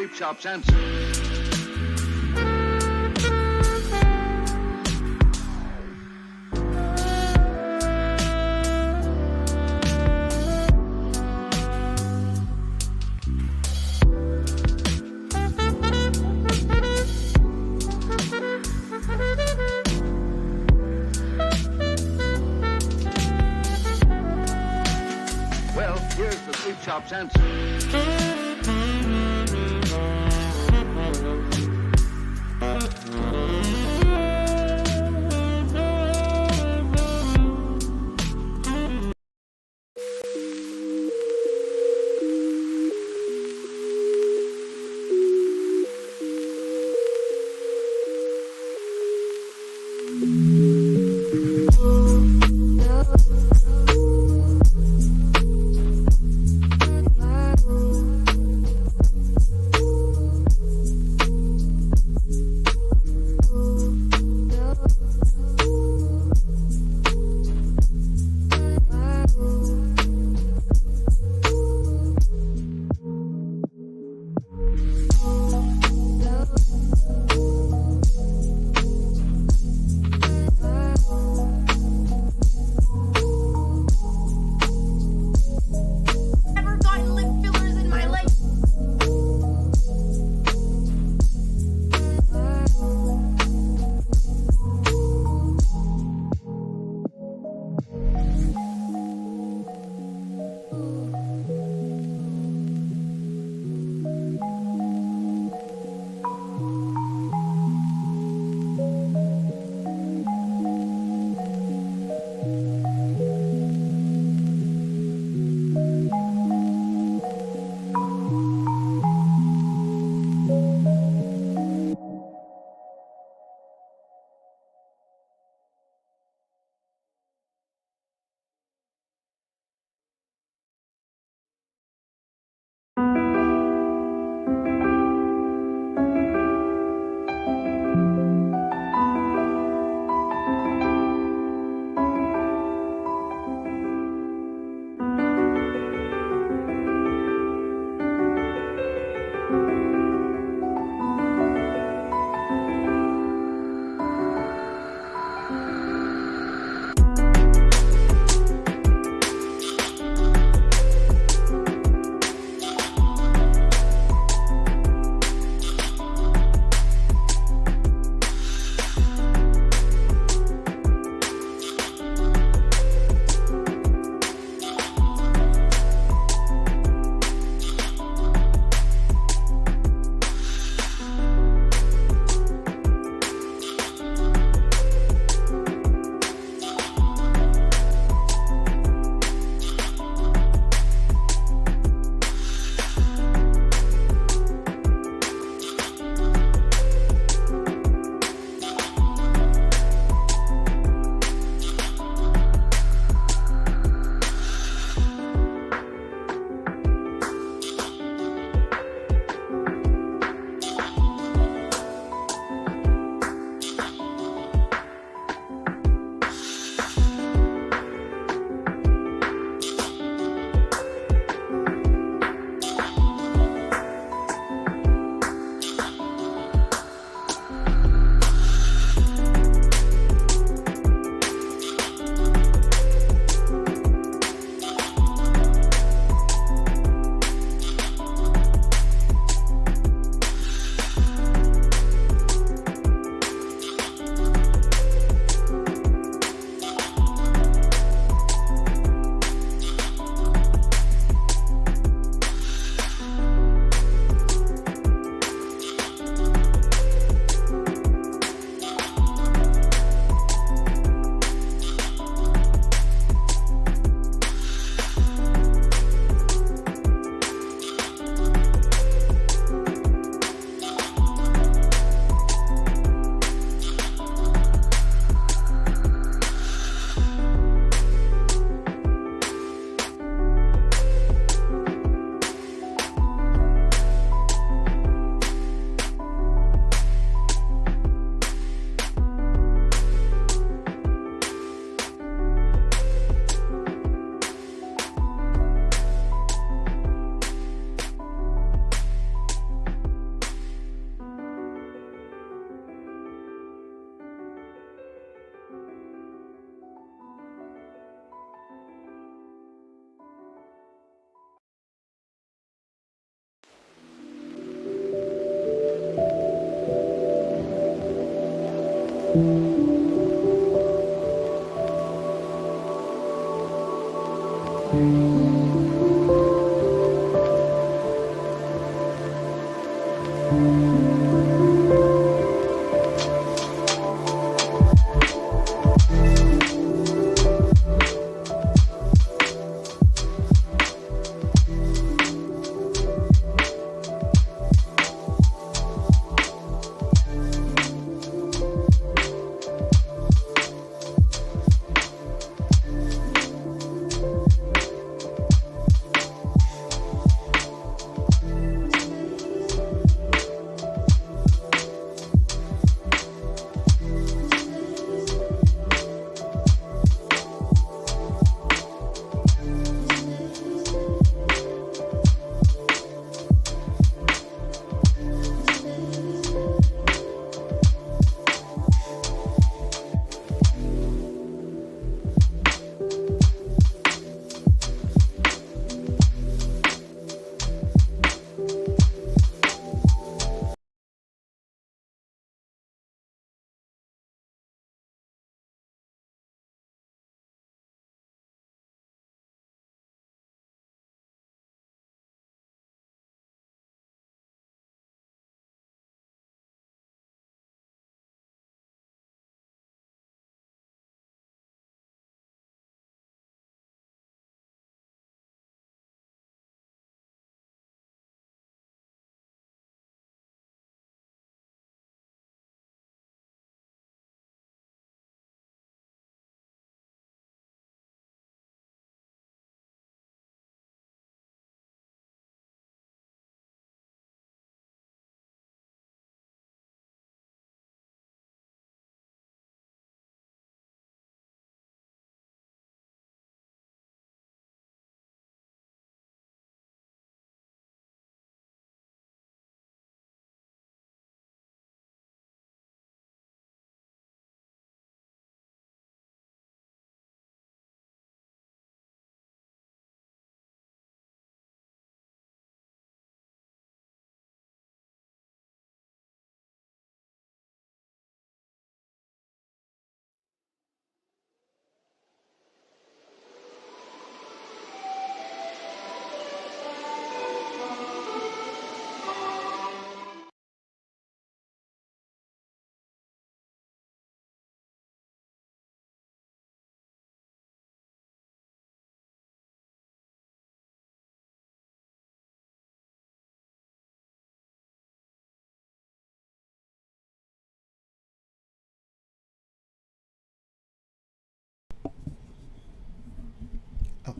Sweep Shop's answer. Well, here's the Sweep Shop's answer.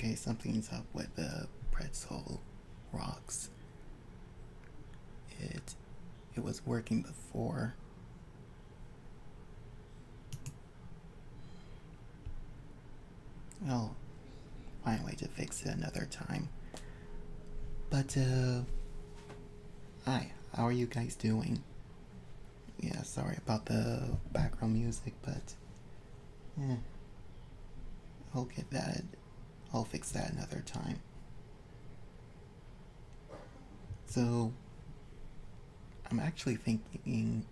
Okay, something's up with the pretzel rocks. It was working before. I'll find a way to fix it another time. But hi, how are you guys doing? Yeah, sorry about the background music, but I'll get that. I'll fix that another time. So, I'm actually thinking,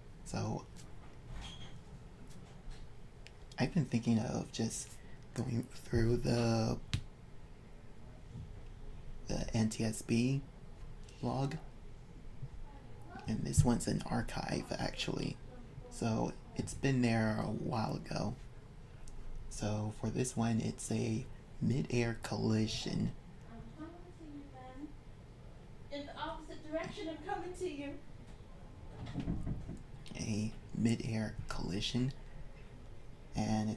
I've been thinking of just going through the NTSB log, and this one's an archive actually, so it's been there a while ago. So for this one, it's a mid-air collision. In the opposite direction, I'm coming to you. A mid-air collision, and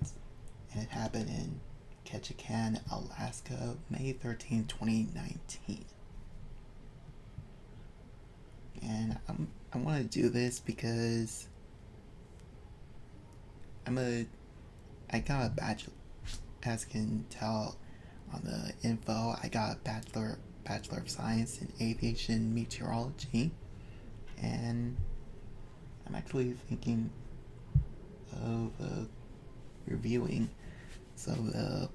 it happened in Ketchikan, Alaska, May 13, 2019. And I want to do this because I got a bachelor, as you can tell on the info, I got a Bachelor of Science in Aviation Meteorology, and I'm actually thinking of reviewing the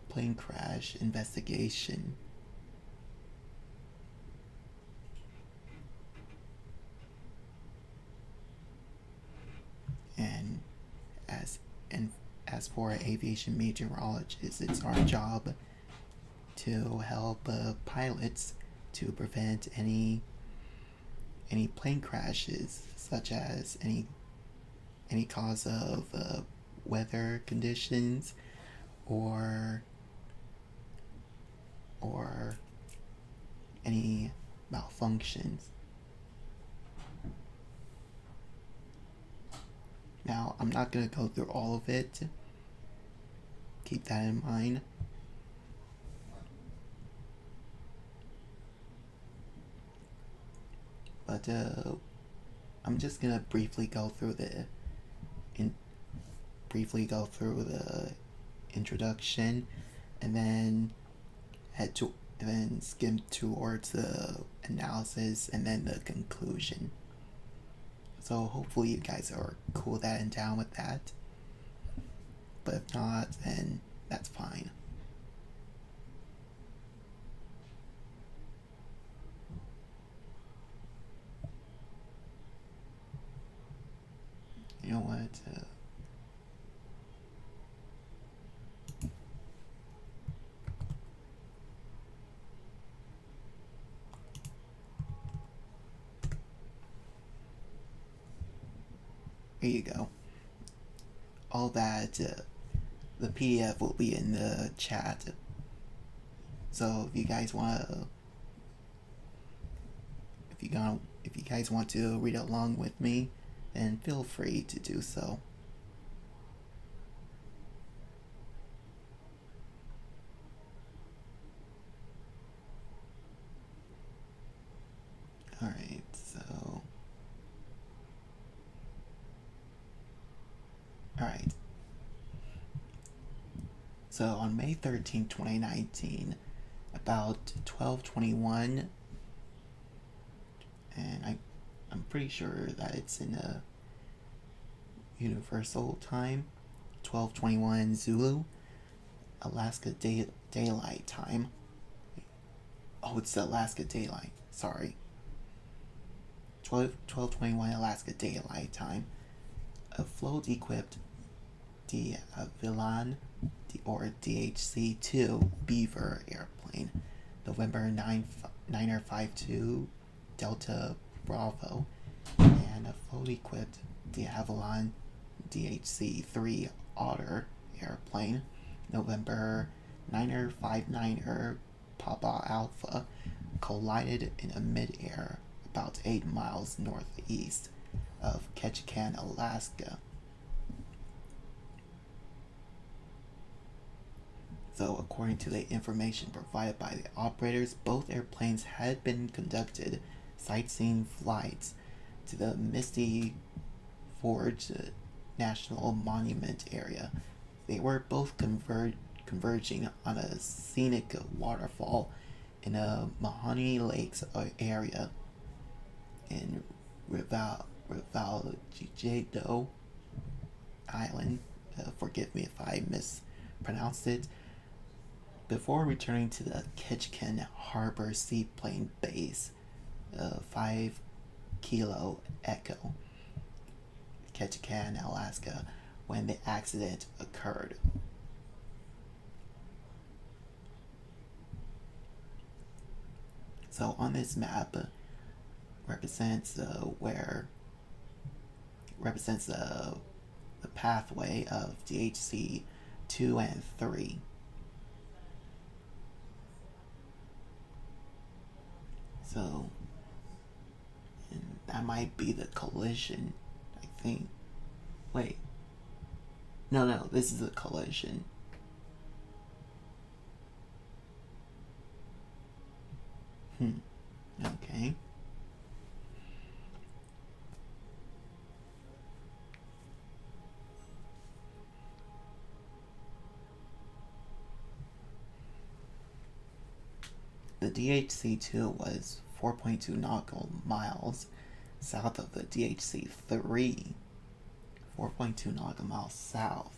plane crash investigation. And as for aviation meteorologists, it's our job to help pilots to prevent any plane crashes, such as any cause of weather conditions or any malfunctions. Now, I'm not going to go through all of it. Keep that in mind. But I'm just going to briefly go through the introduction, and then skim towards the analysis and then the conclusion. So hopefully you guys are cool that and down with that. But if not, then that's fine. You know what? Here you go. All that, the PDF will be in the chat. So if you guys want to read along with me, then feel free to do so. Alright, So on May 13, 2019, about 12:21, and I'm pretty sure that it's in a universal time, 12:21 Zulu, Alaska Daylight Time. Oh, it's the Alaska Daylight. Sorry. 12:21 Alaska Daylight Time. A float-equipped Avilon or DHC-2 Beaver airplane, November 9er 52 Delta Bravo, and a float-equipped Avalon DHC-3 Otter airplane, November 9er 59er Papa Alpha, collided in mid-air about 8 miles northeast of Ketchikan, Alaska. So, according to the information provided by the operators, both airplanes had been conducted sightseeing flights to the Misty Forge National Monument area. They were both converging on a scenic waterfall in a Mahoney Lakes area in Rivalgado Island. Forgive me if I mispronounced it. Before returning to the Ketchikan Harbor Seaplane Base, 5 Kilo Echo, Ketchikan, Alaska, when the accident occurred. So on this map represents the pathway of DHC 2 and 3. So, and that might be the collision, I think. Wait. No, this is a collision. Okay. The DHC-2 was 4.2 nautical miles south of the DHC-3, 4.2 nautical miles south,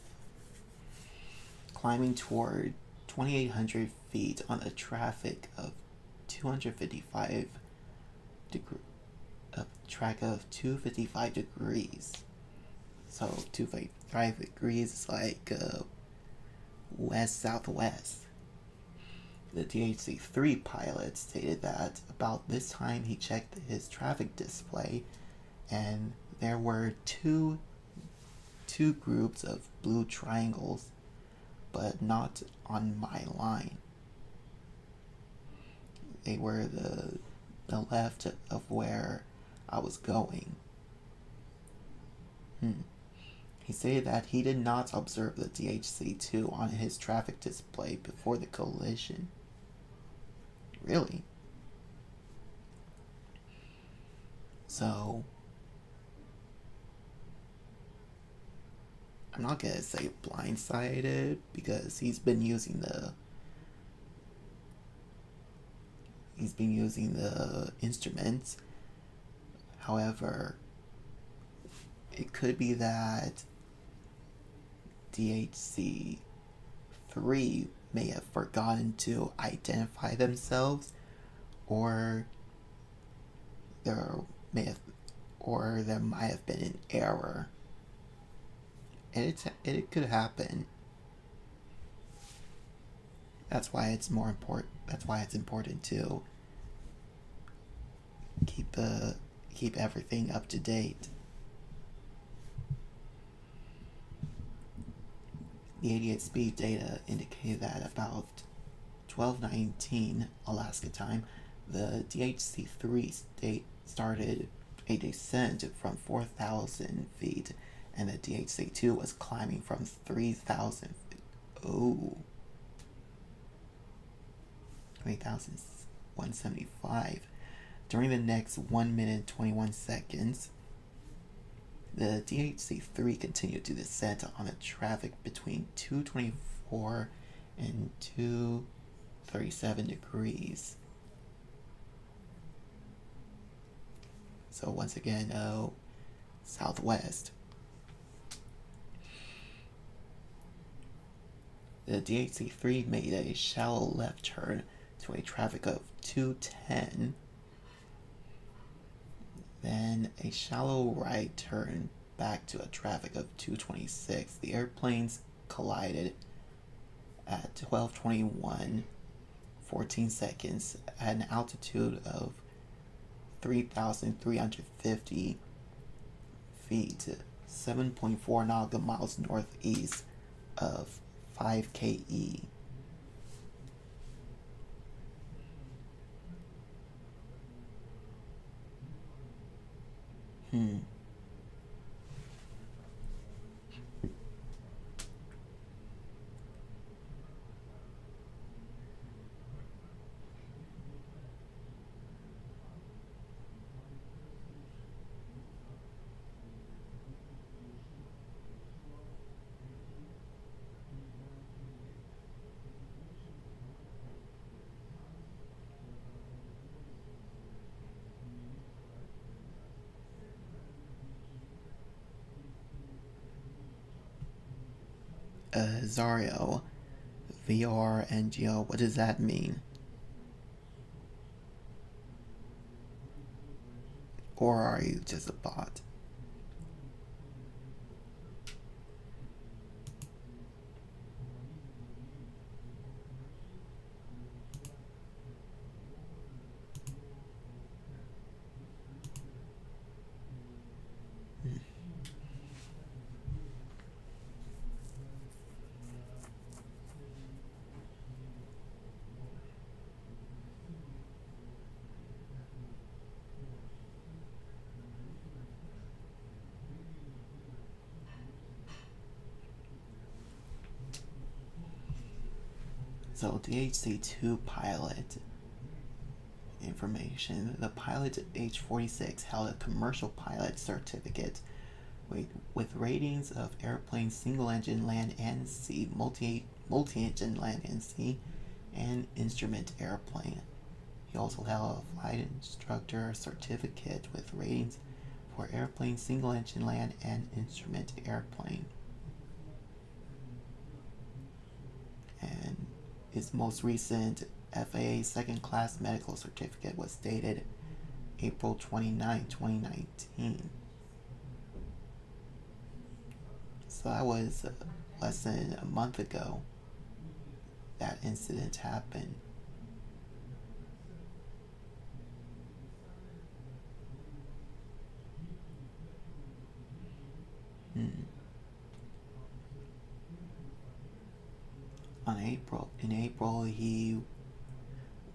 climbing toward 2,800 feet on a traffic of 255 degrees. So 255 degrees is like west-southwest. The DHC-3 pilot stated that about this time he checked his traffic display and there were two groups of blue triangles, but not on my line. They were the left of where I was going. He stated that he did not observe the DHC-2 on his traffic display before the collision. Really? So, I'm not gonna say blindsided because he's been using the instruments. However, it could be that DHC-3 may have forgotten to identify themselves, or there might have been an error. And it could happen. That's why it's important to keep everything up to date. The 88 speed data indicated that about 12:19 Alaska time, the DHC-3 started a descent from 4,000 feet, and the DHC-2 was climbing from 3,000 feet. 3,175. During the next 1 minute 21 seconds, the DHC-3 continued to descend on a traffic between 224 and 237 degrees. So once again, southwest. The DHC-3 made a shallow left turn to a traffic of 210. Then a shallow right turn back to a traffic of 226. The airplanes collided at 12:21, 14 seconds at an altitude of 3,350 feet, 7.4 nautical miles northeast of 5 KE. Zario, VRNGO, what does that mean? Or are you just a bot? So DHC2 pilot information. The pilot age 46 held a commercial pilot certificate with ratings of airplane single engine land and sea, multi-engine land and sea, and instrument airplane. He also held a flight instructor certificate with ratings for airplane single engine land and instrument airplane. And his most recent FAA second class medical certificate was dated April 29, 2019. So that was less than a month ago that incident happened. In April, he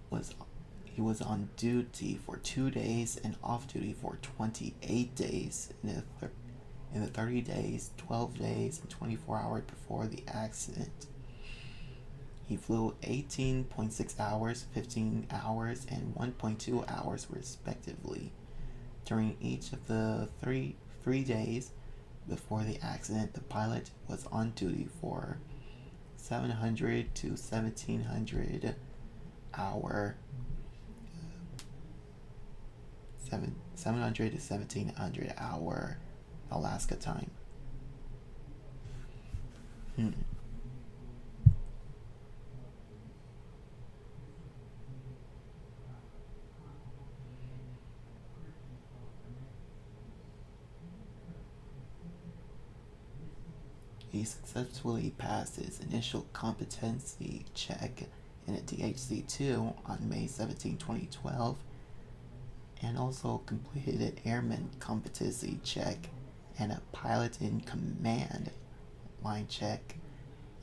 was on duty for 2 days and off duty for 28 days in the 30 days, 12 days, and 24 hours before the accident. He flew 18.6 hours, 15 hours, and 1.2 hours respectively. During each of the three days before the accident, the pilot was on duty for 700 to 1700 hour 700 to 1700 hour Alaska time. He successfully passed his initial competency check in a DHC2 on May 17, 2012, and also completed an airman competency check and a pilot in command line check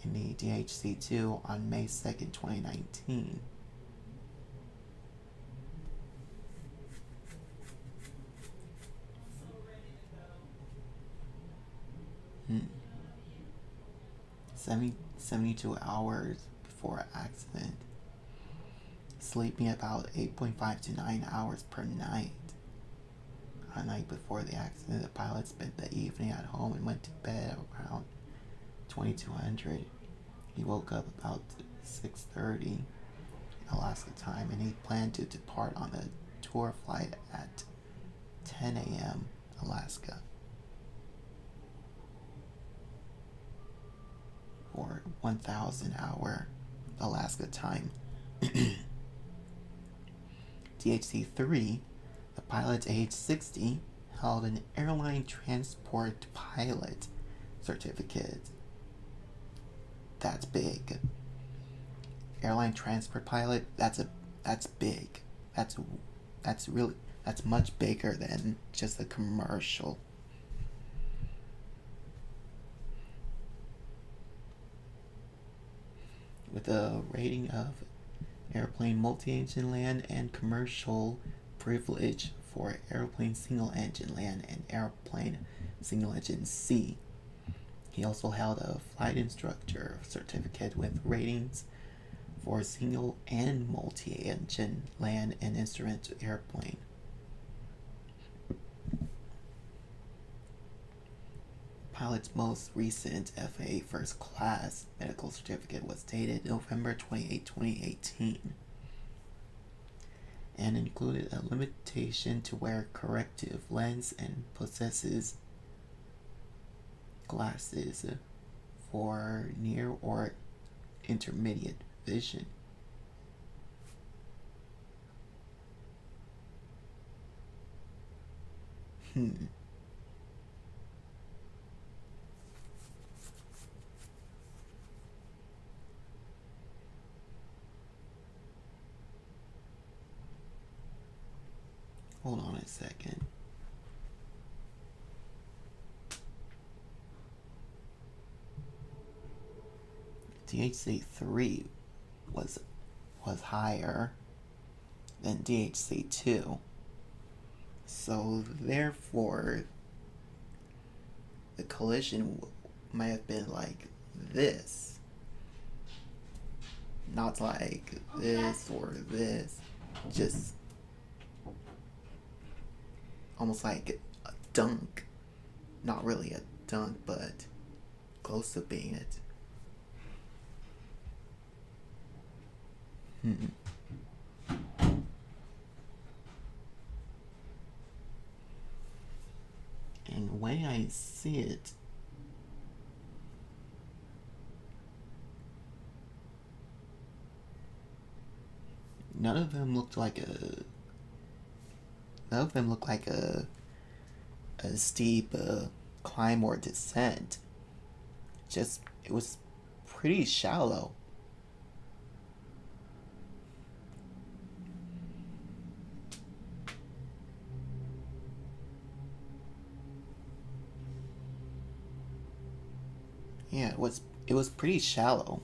in the DHC2 on May 2nd, 2019. Hmm. 72 hours before accident. Sleeping about 8.5 to 9 hours per night. On the night before the accident, the pilot spent the evening at home and went to bed around 2200. He woke up about 6:30 Alaska time, and he planned to depart on a tour flight at 10 a.m. Alaska. Or 1000 hour Alaska time. DHC3, the pilot age 60, held an airline transport pilot certificate. That's big. Airline transport pilot, that's big. That's much bigger than just a commercial. With a rating of airplane multi-engine land and commercial privilege for airplane single-engine land and airplane single-engine sea. He also held a flight instructor certificate with ratings for single and multi-engine land and instrument airplane. Pilot's most recent FAA First Class medical certificate was dated November 28, 2018, and included a limitation to wear corrective lens and possesses glasses for near or intermediate vision. Hold on a second. DHC3 was higher than DHC2. So therefore the collision might have been like this. Not like this or this. Just almost like a dunk. Not really a dunk, but close to being it. And the way I see it, none of them look like a steep climb or descent. Just, it was pretty shallow. Yeah, it was pretty shallow.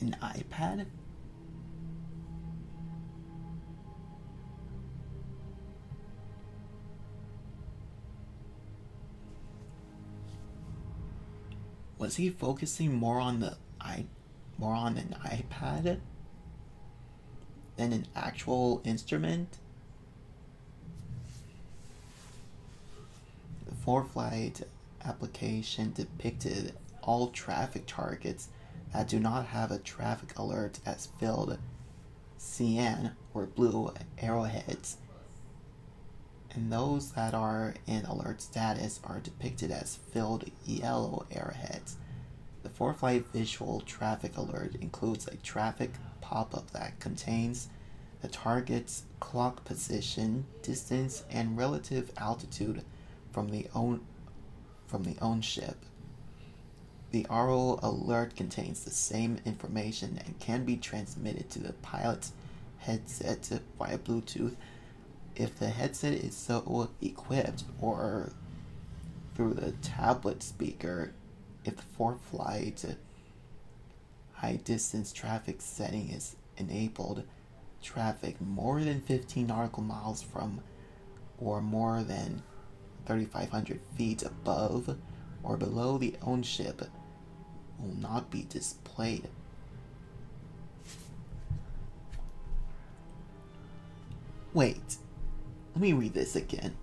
An iPad? Was he focusing more on an iPad than an actual instrument? The ForeFlight application depicted all traffic targets that do not have a traffic alert as filled cyan or blue arrowheads, and those that are in alert status are depicted as filled yellow arrowheads. The ForeFlight visual traffic alert includes a traffic pop-up that contains the target's clock position, distance, and relative altitude from the own ship. The RO alert contains the same information and can be transmitted to the pilot's headset via Bluetooth if the headset is so equipped, or through the tablet speaker if the ForeFlight high distance traffic setting is enabled. Traffic more than 15 nautical miles from or more than 3,500 feet above or below the owned ship will not be displayed. Wait, let me read this again.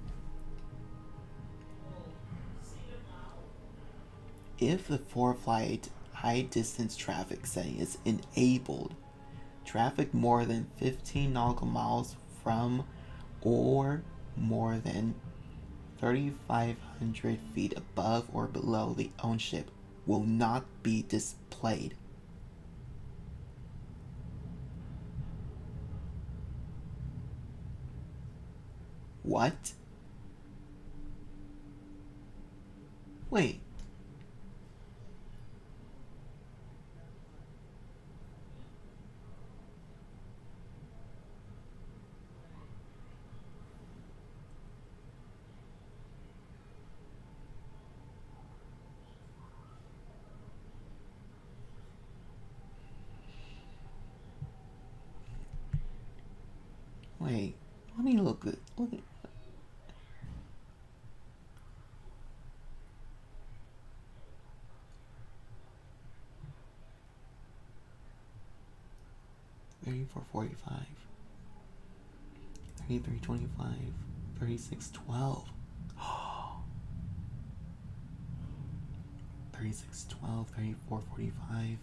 If the ForeFlight high distance traffic setting is enabled, traffic more than 15 nautical miles from or more than 3,500 feet above or below the owned ship will not be displayed. What? Wait. Wait, let me look at 3445, 3325, 3612. 3612, 3445.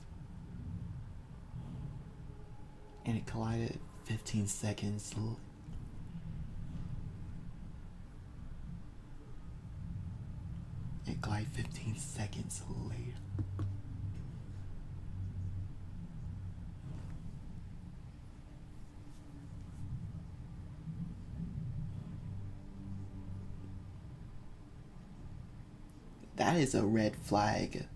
And it collided 15 seconds. It collided 15 seconds later. That is a red flag.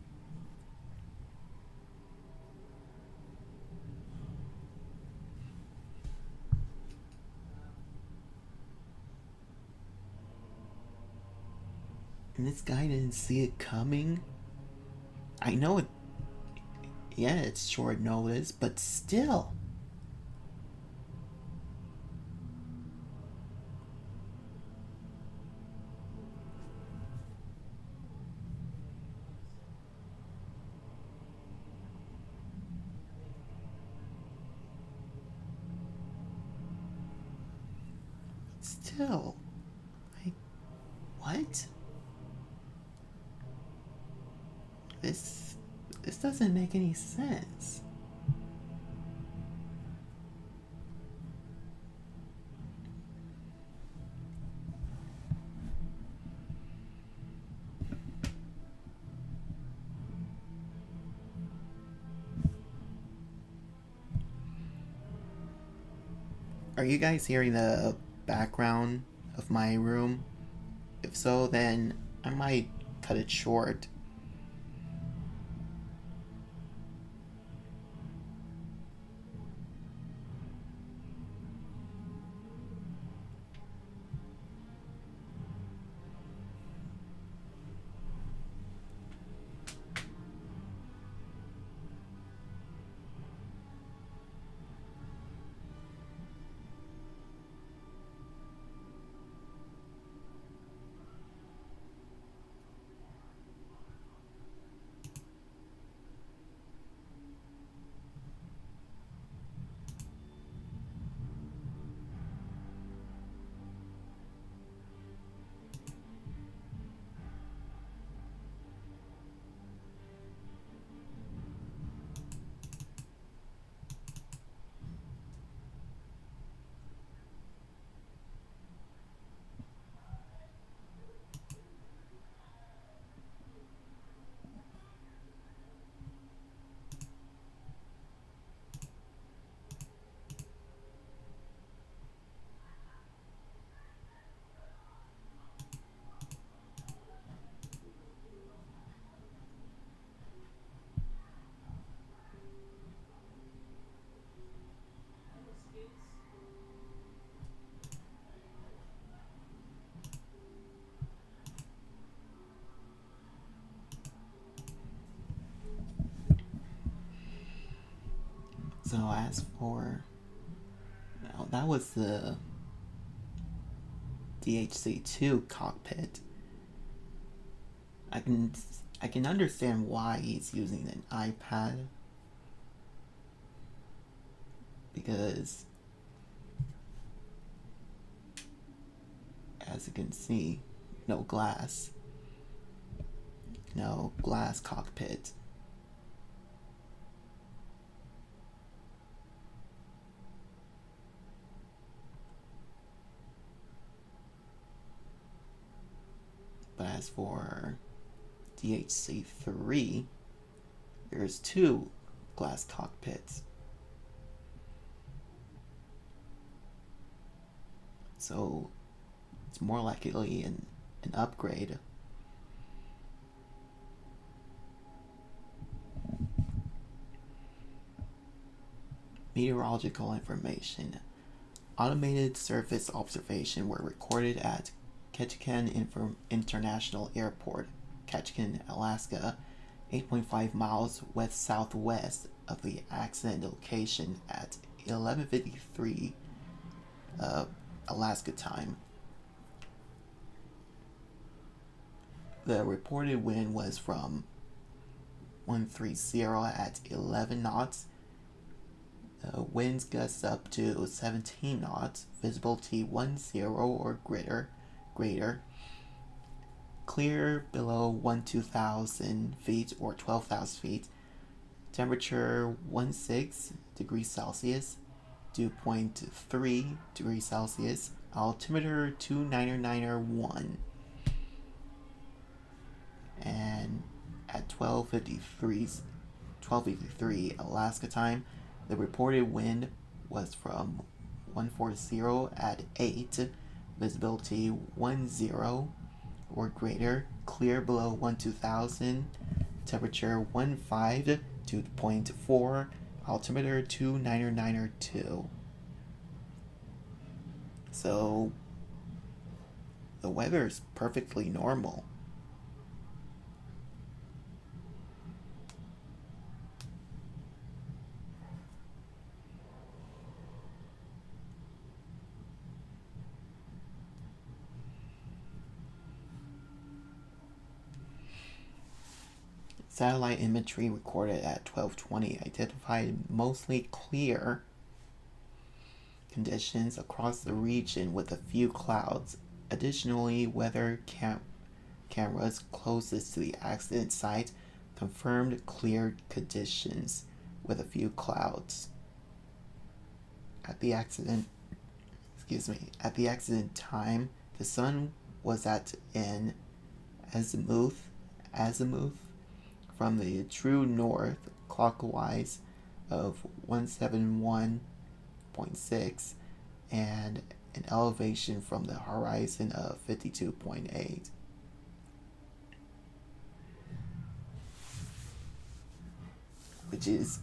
And this guy didn't see it coming. I know it. Yeah, it's short notice, but still. Still. Like, what? This doesn't make any sense. Are you guys hearing the background of my room? If so, then I might cut it short. So as for, now that was the DHC2 cockpit. I can understand why he's using an iPad, because as you can see, no glass cockpit. But as for DHC3, there's 2 glass cockpits. So it's more likely an upgrade. Meteorological information. Automated surface observation were recorded at Ketchikan International Airport, Ketchikan, Alaska, 8.5 miles west-southwest of the accident location at 11:53 Alaska time. The reported wind was from 130 at 11 knots Winds gust up to 17 knots, visibility 10 or greater. Clear below 2,000 feet or 12,000 feet. Temperature 16 degrees Celsius, dew point 3 degrees Celsius. Altimeter 2991. And at 12:53 Alaska time, the reported wind was from 140 at 8, visibility 10 or greater, clear below 2,000, temperature 15, dew point 4, altimeter 2992. So the weather is perfectly normal. Satellite imagery recorded at 12:20 identified mostly clear conditions across the region with a few clouds. Additionally, weather cameras closest to the accident site confirmed clear conditions with a few clouds. At the accident time, the sun was at an azimuth from the true north clockwise of 171.6 and an elevation from the horizon of 52.8. Which is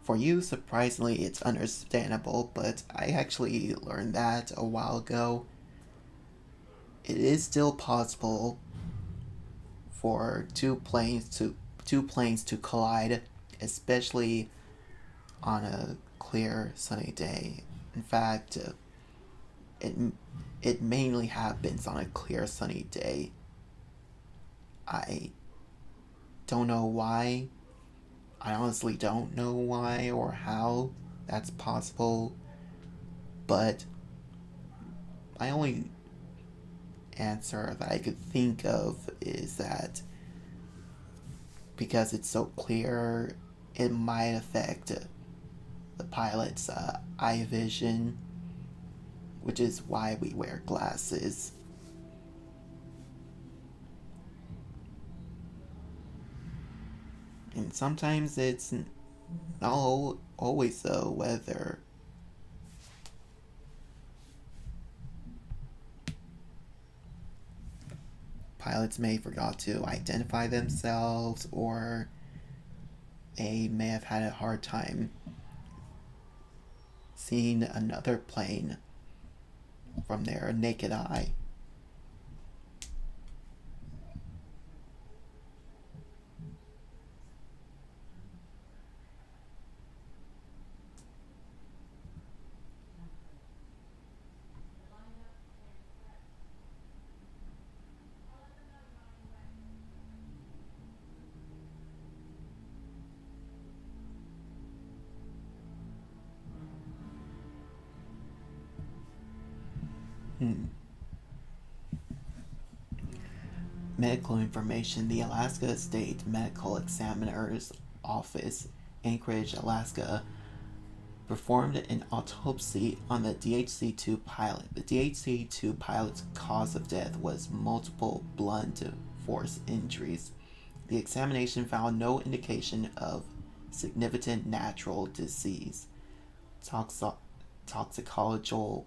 for you, surprisingly, it's understandable, but I actually learned that a while ago. It is still possible for two planes to collide, especially on a clear sunny day. In fact, it mainly happens on a clear sunny day. I don't know why. I honestly don't know why or how that's possible, but my only answer that I could think of is that because it's so clear, it might affect the pilot's eye vision, which is why we wear glasses. And sometimes it's not always the weather. Pilots may forgot to identify themselves, or they may have had a hard time seeing another plane from their naked eye. Medical information. The Alaska State Medical Examiner's Office, Anchorage, Alaska, performed an autopsy on the DHC-2 pilot. The DHC-2 pilot's cause of death was multiple blunt force injuries. The examination found no indication of significant natural disease. Toxicological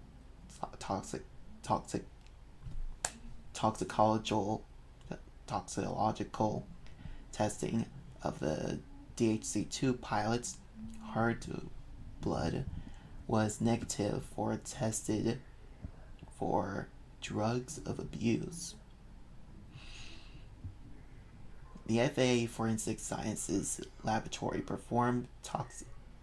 testing of the DHC-2 pilot's heart blood was negative for tested for drugs of abuse. The FAA Forensic Sciences Laboratory performed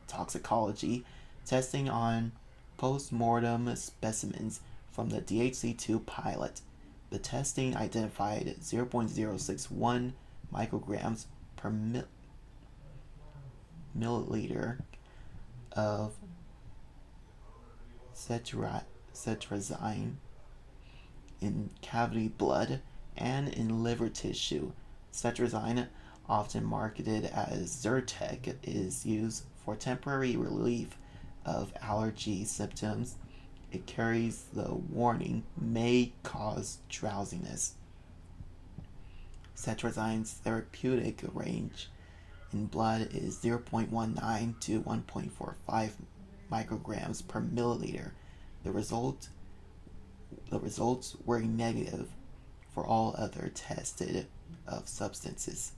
toxicology testing on post-mortem specimens from the DHC-2 pilot. The testing identified 0.061 micrograms per milliliter of cetrazine in cavity blood and in liver tissue. Cetrazine, often marketed as Zyrtec, is used for temporary relief of allergy symptoms. It carries the warning, may cause drowsiness. Cetrazine's therapeutic range in blood is 0.19 to 1.45 micrograms per milliliter. The results were negative for all other tested of substances.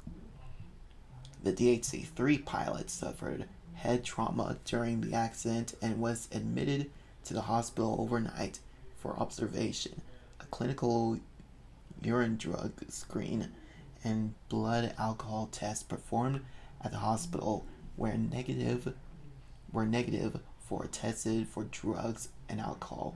The DHC-3 pilot suffered head trauma during the accident and was admitted to the hospital overnight for observation. A clinical urine drug screen and blood alcohol tests performed at the hospital were negative for tested for drugs and alcohol.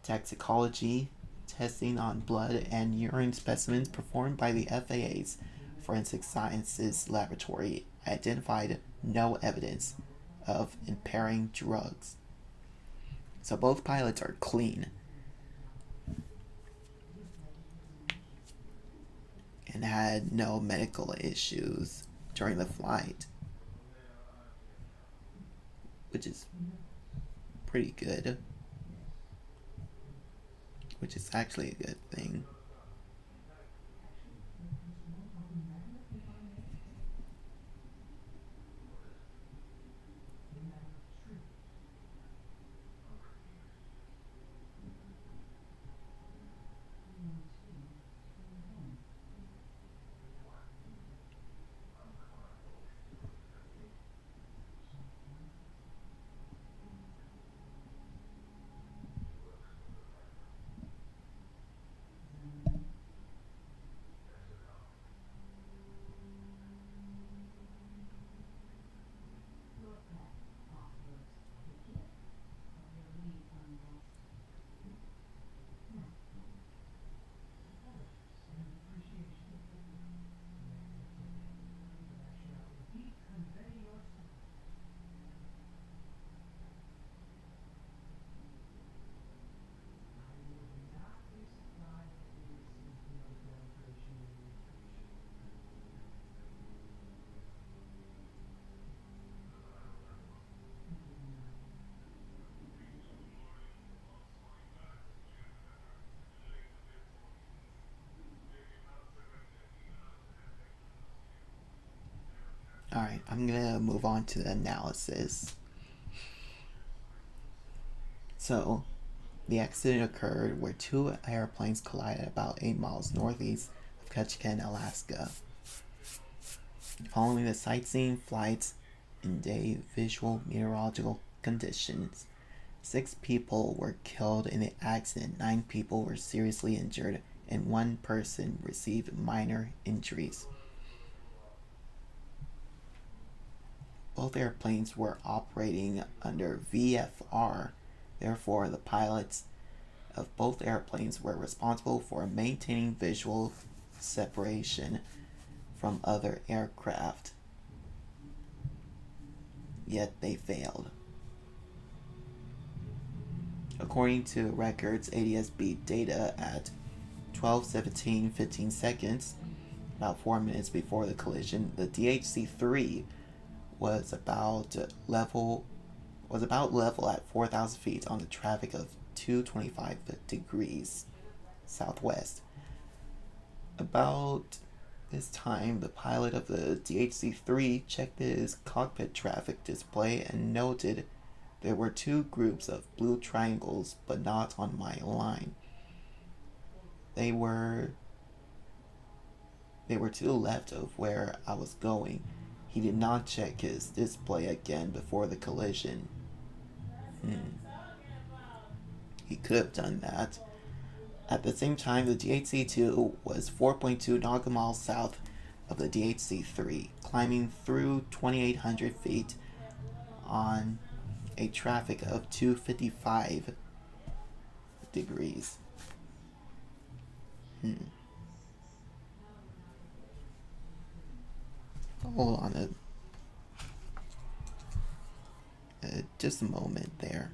Toxicology testing on blood and urine specimens performed by the FAA's Forensic Sciences Laboratory identified no evidence of impairing drugs. So both pilots are clean and had no medical issues during the flight, which is pretty good, which is actually a good thing. Alright, I'm gonna move on to the analysis. So, the accident occurred where two airplanes collided about 8 miles northeast of Ketchikan, Alaska. Following the sightseeing flights in day visual meteorological conditions, 6 people were killed in the accident, 9 people were seriously injured, and 1 person received minor injuries. Both airplanes were operating under VFR, therefore the pilots of both airplanes were responsible for maintaining visual separation from other aircraft. Yet they failed. According to records ADS-B data at 12:17:15 seconds, about 4 minutes before the collision, the DHC-3 was about level at 4,000 feet on the traffic of 225 degrees southwest. About this time, the pilot of the DHC-3 checked his cockpit traffic display and noted there were 2 groups of blue triangles, but not on my line. They were to the left of where I was going. He did not check his display again before the collision. He could have done that. At the same time, the DHC-2 was 4.2 nautical miles south of the DHC-3, climbing through 2,800 feet on a traffic of 255 degrees. Hold on just a moment there.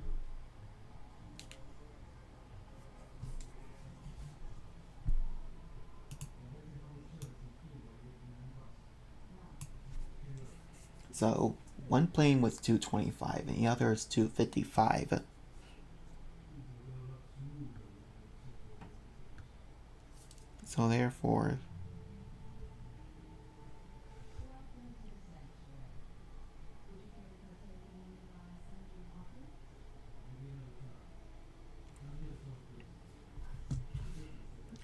So one plane was 225 and the other is 255. So therefore,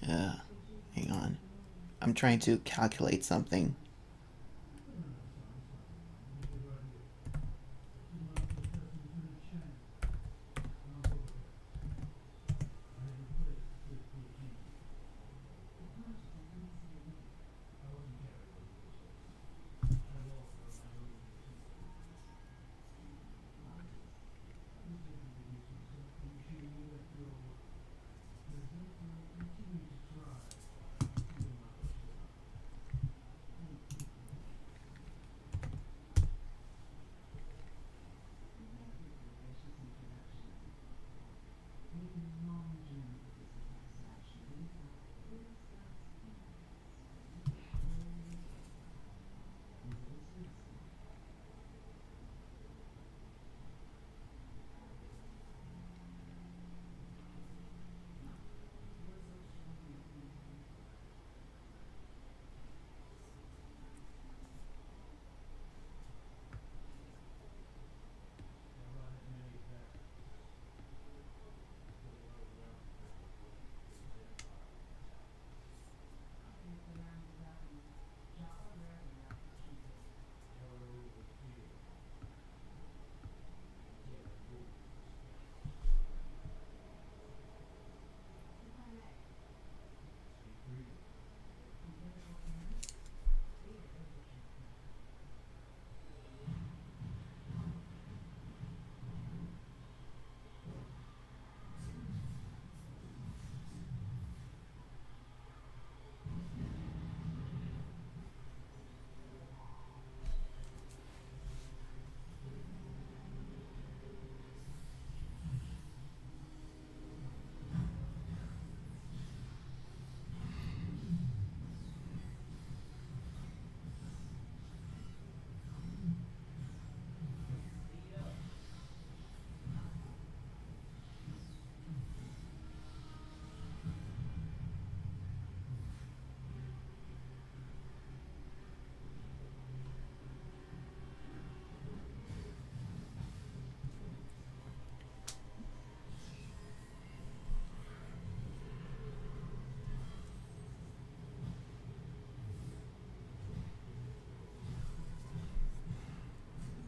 hang on. I'm trying to calculate something.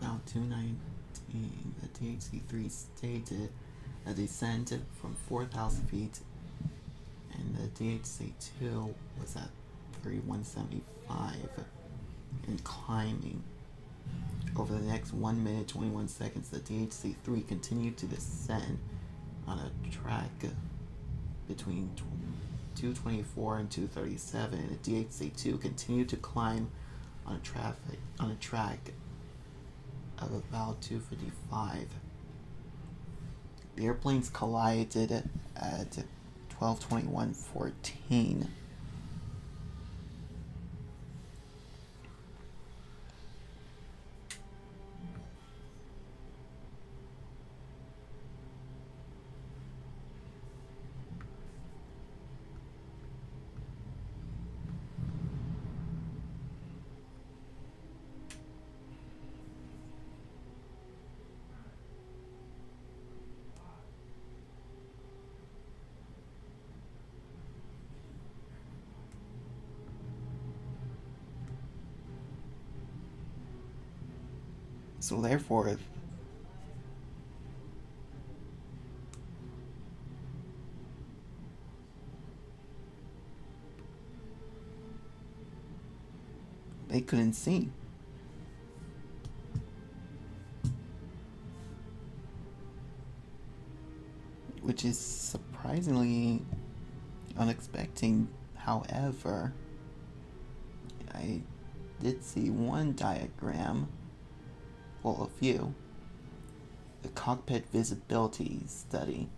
About 219, the DHC-3 stated a descent from 4,000 feet, and the DHC-2 was at 3,175 and climbing. Over the next 1 minute 21 seconds, the DHC-3 continued to descend on a track between 224 and 237, and the DHC-2 continued to climb on a track of about 255. The airplanes collided at 12:21:14. So therefore, they couldn't see. Which is surprisingly unexpected. However, I did see one diagram, well, a few, the cockpit visibility study.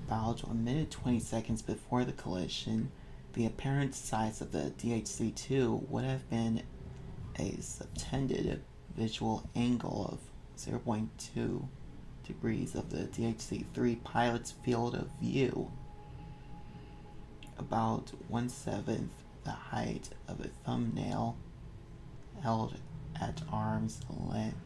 About 1 minute 20 seconds before the collision, the apparent size of the DHC-2 would have been a subtended visual angle of 0.2 degrees of the DHC-3 pilot's field of view, about 1/7 the height of a thumbnail held at arm's length.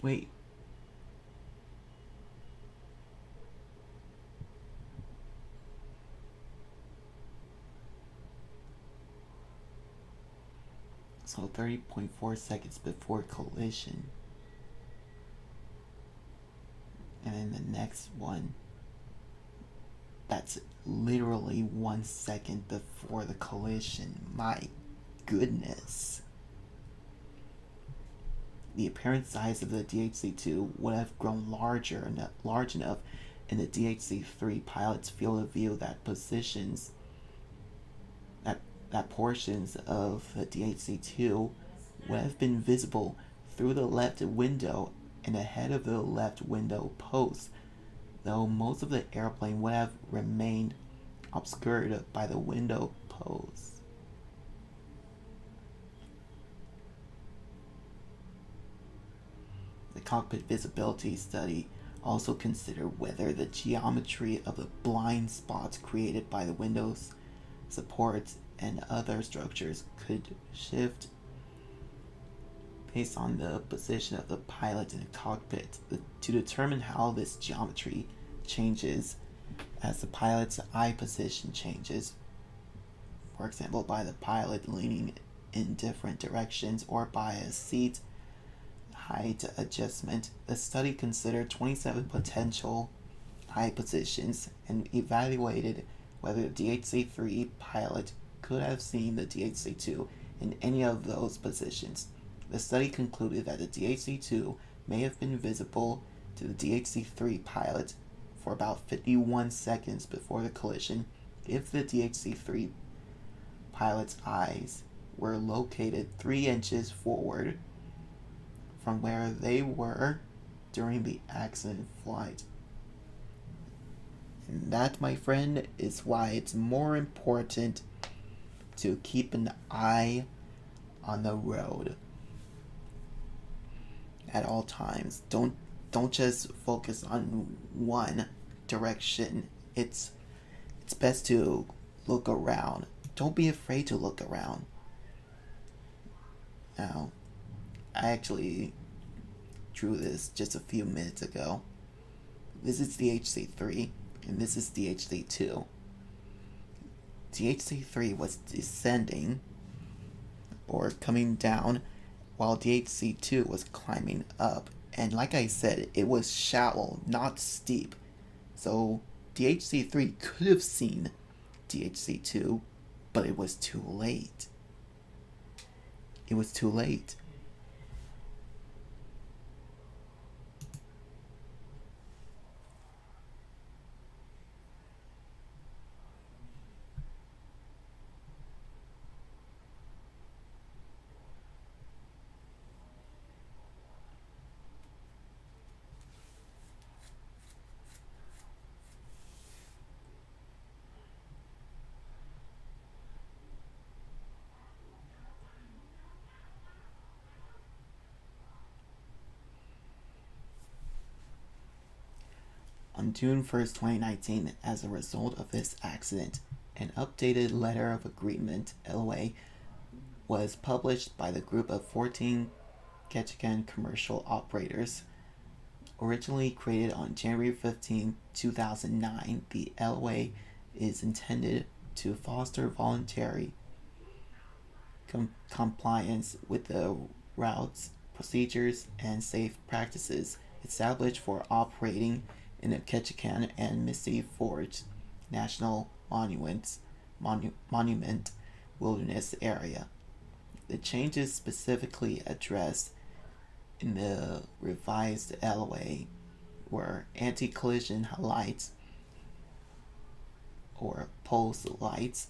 Wait. So 30.4 seconds before collision. And then the next one, that's literally 1 second before the collision. My goodness. The apparent size of the DHC-2 would have grown large enough in the DHC-3 pilot's field of view that portions of the DHC-2 would have been visible through the left window and ahead of the left window post, though most of the airplane would have remained obscured by the window post. The cockpit visibility study also considered whether the geometry of the blind spots created by the window's supports and other structures could shift based on the position of the pilot in the cockpit, to determine how this geometry changes as the pilot's eye position changes. For example, by the pilot leaning in different directions or by a seat height adjustment. The study considered 27 potential eye positions and evaluated whether the DHC-3 pilot could have seen the DHC-2 in any of those positions. The study concluded that the DHC-2 may have been visible to the DHC-3 pilot for about 51 seconds before the collision if the DHC-3 pilot's eyes were located 3 inches forward from where they were during the accident flight. And that, my friend, is why it's more important to keep an eye on the road at all times. Don't just focus on one direction. It's best to look around. Don't be afraid to look around. Now, I actually drew this just a few minutes ago. This is DHC-3, and this is DHC-2. DHC-3 was descending, or coming down, while DHC-2 was climbing up. And like I said, it was shallow, not steep. So DHC-3 could have seen DHC-2, but it was too late. It was too late. On June 1st, 2019, as a result of this accident, an updated letter of agreement, LOA, was published by the group of 14 Ketchikan commercial operators. Originally created on January 15, 2009, the LOA is intended to foster voluntary compliance with the routes, procedures, and safe practices established for operating in the Ketchikan and Misty Forge National Monument Wilderness area. The changes specifically addressed in the revised LOA were anti-collision lights or pulse lights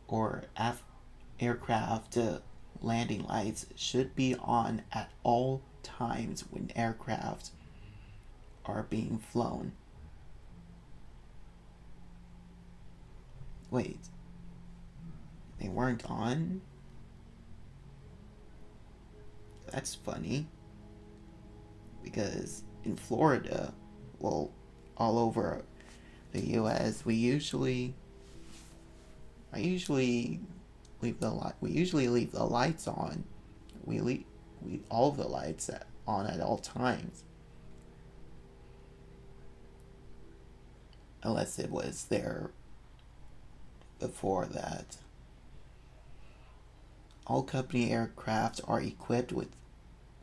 or aircraft landing lights should be on at all times when aircraft are being flown. Wait, they weren't on? That's funny. Because in Florida, well, all over the U.S., we usually leave the lights on. We leave all the lights on at all times, unless it was there before that. All company aircraft are equipped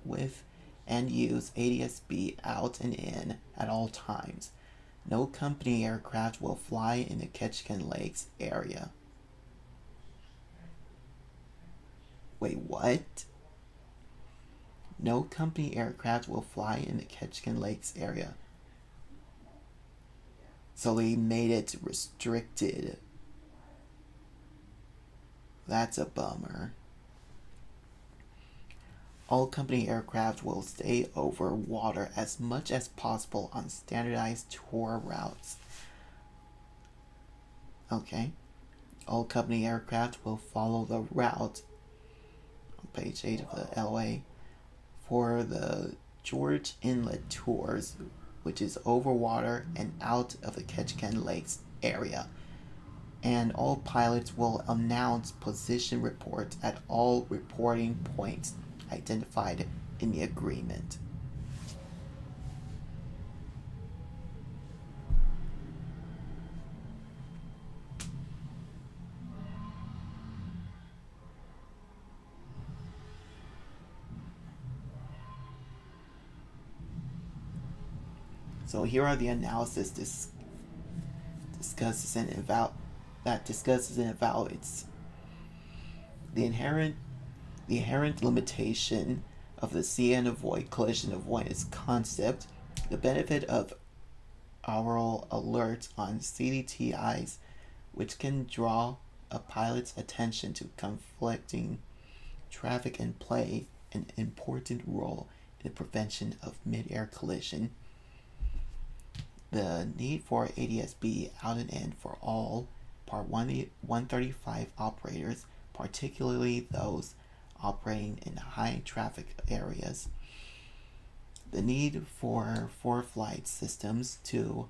with and use ADS-B out and in at all times. No company aircraft will fly in the Ketchikan Lakes area. Wait, what? No company aircraft will fly in the Ketchikan Lakes area. So they made it restricted. That's a bummer. All company aircraft will stay over water as much as possible on standardized tour routes. Okay. All company aircraft will follow the route on page 8 of the LOA for the George Inlet tours, which is over water and out of the Ketchikan Lakes area. And all pilots will announce position reports at all reporting points identified in the agreement. So here are the analysis discusses and evaluates the inherent limitation of the see and avoid collision avoidance concept, the benefit of aural alerts on CDTIs, which can draw a pilot's attention to conflicting traffic and play an important role in the prevention of mid-air collision, the need for ADS-B out and in for all Part 135 operators, particularly those operating in high traffic areas, the need for ForeFlight systems to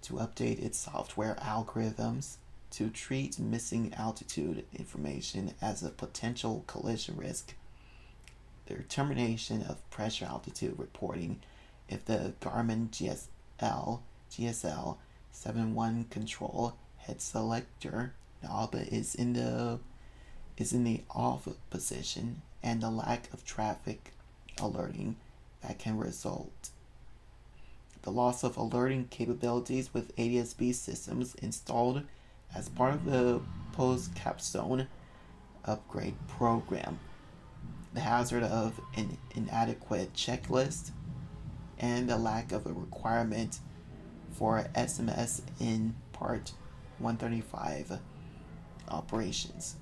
update its software algorithms to treat missing altitude information as a potential collision risk, the determination of pressure altitude reporting if the Garmin GSL 71 control head selector knob is in the off position, and the lack of traffic alerting that can result. The loss of alerting capabilities with ADS-B systems installed as part of the post-capstone upgrade program. The hazard of an inadequate checklist and the lack of a requirement for SMS in Part 135 operations.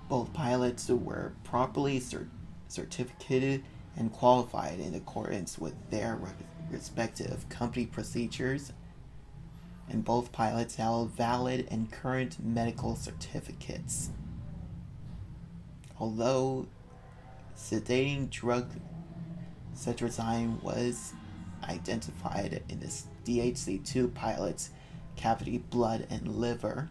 Both pilots were properly certificated and qualified in accordance with their respective company procedures, and both pilots held valid and current medical certificates. Although sedating drug cetirizine was identified in the DHC-2 pilot's cavity, blood, and liver,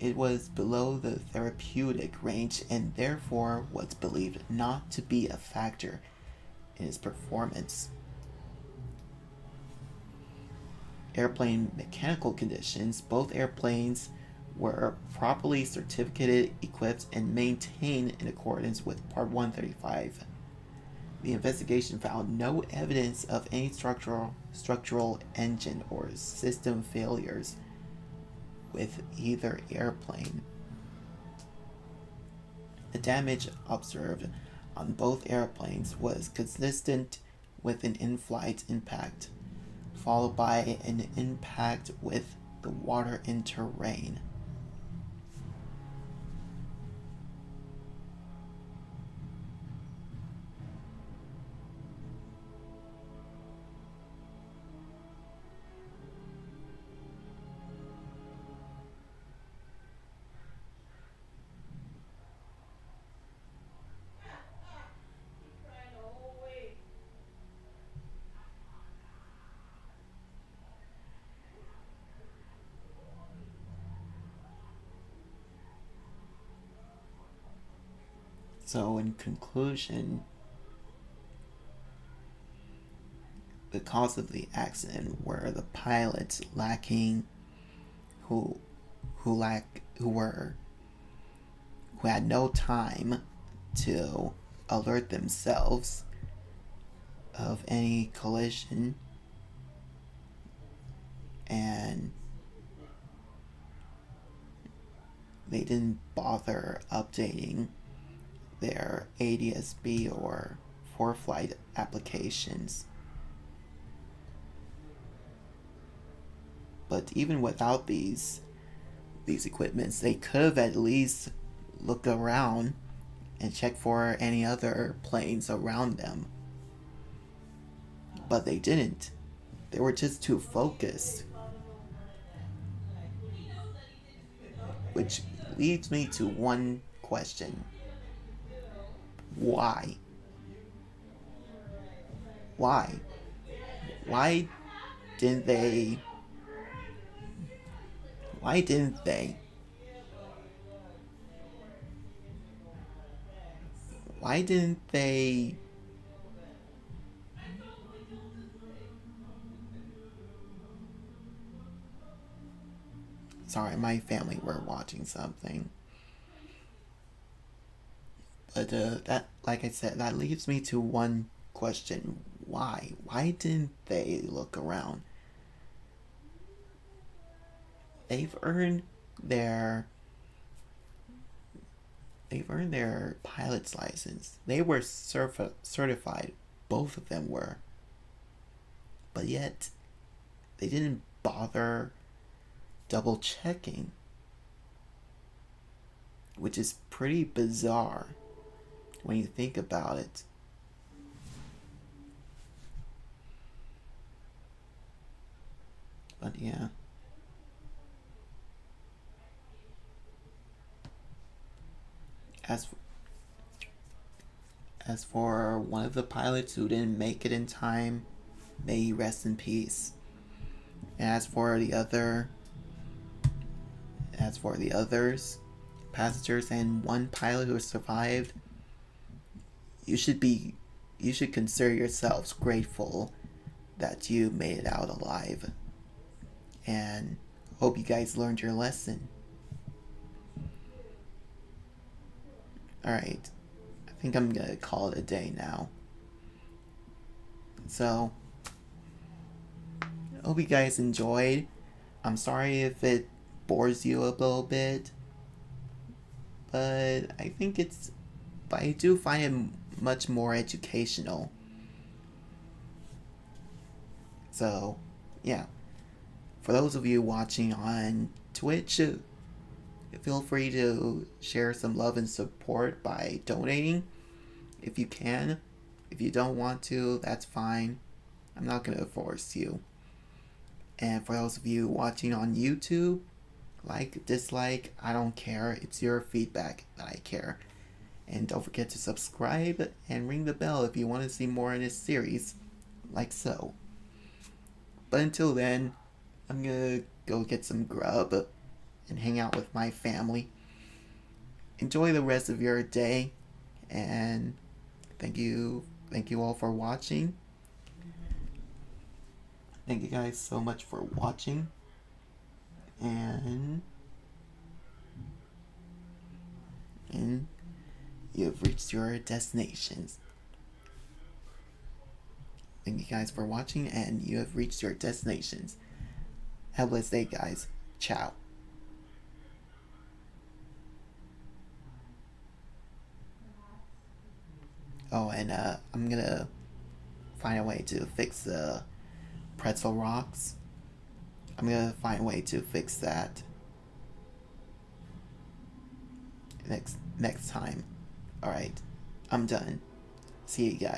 it was below the therapeutic range and therefore was believed not to be a factor in his performance. Airplane mechanical conditions. Both airplanes were properly certificated, equipped, and maintained in accordance with Part 135. The investigation found no evidence of any structural engine or system failures with either airplane. The damage observed on both airplanes was consistent with an in-flight impact, followed by an impact with the water in terrain. So, in conclusion, the cause of the accident were the pilots lacking who had no time to alert themselves of any collision, and they didn't bother updating their ADSB or ForeFlight applications. But even without these equipments, they could have at least looked around and checked for any other planes around them. But they didn't. They were just too focused. Which leads me to one question. Why? Why? Why didn't they? Why didn't they? Why didn't they? Sorry, my family were watching something. But that, like I said, that leaves me to one question. Why? Why didn't they look around? They've earned their pilot's license. They were certified. Both of them were. But yet, they didn't bother double checking, which is pretty bizarre when you think about it. But yeah. As for one of the pilots who didn't make it in time, may he rest in peace. And as for the others, passengers and one pilot who survived, you should consider yourselves grateful that you made it out alive. And hope you guys learned your lesson. Alright, I think I'm gonna call it a day now. So, I hope you guys enjoyed. I'm sorry if it bores you a little bit, but I do find it much more educational. So, yeah. For those of you watching on Twitch, feel free to share some love and support by donating if you can. If you don't want to, that's fine. I'm not going to force you. And for those of you watching on YouTube, like, dislike, I don't care. It's your feedback that I care. And don't forget to subscribe and ring the bell if you want to see more in this series, like so. But until then, I'm gonna go get some grub and hang out with my family. Enjoy the rest of your day, and thank you all for watching. Thank you guys so much for watching, and reached your destinations. Thank you guys for watching, and you have reached your destinations. Have a blessed day, guys. Ciao. Oh, and I'm gonna find a way to fix the pretzel rocks. I'm gonna find a way to fix that next time. Alright, I'm done. See you guys.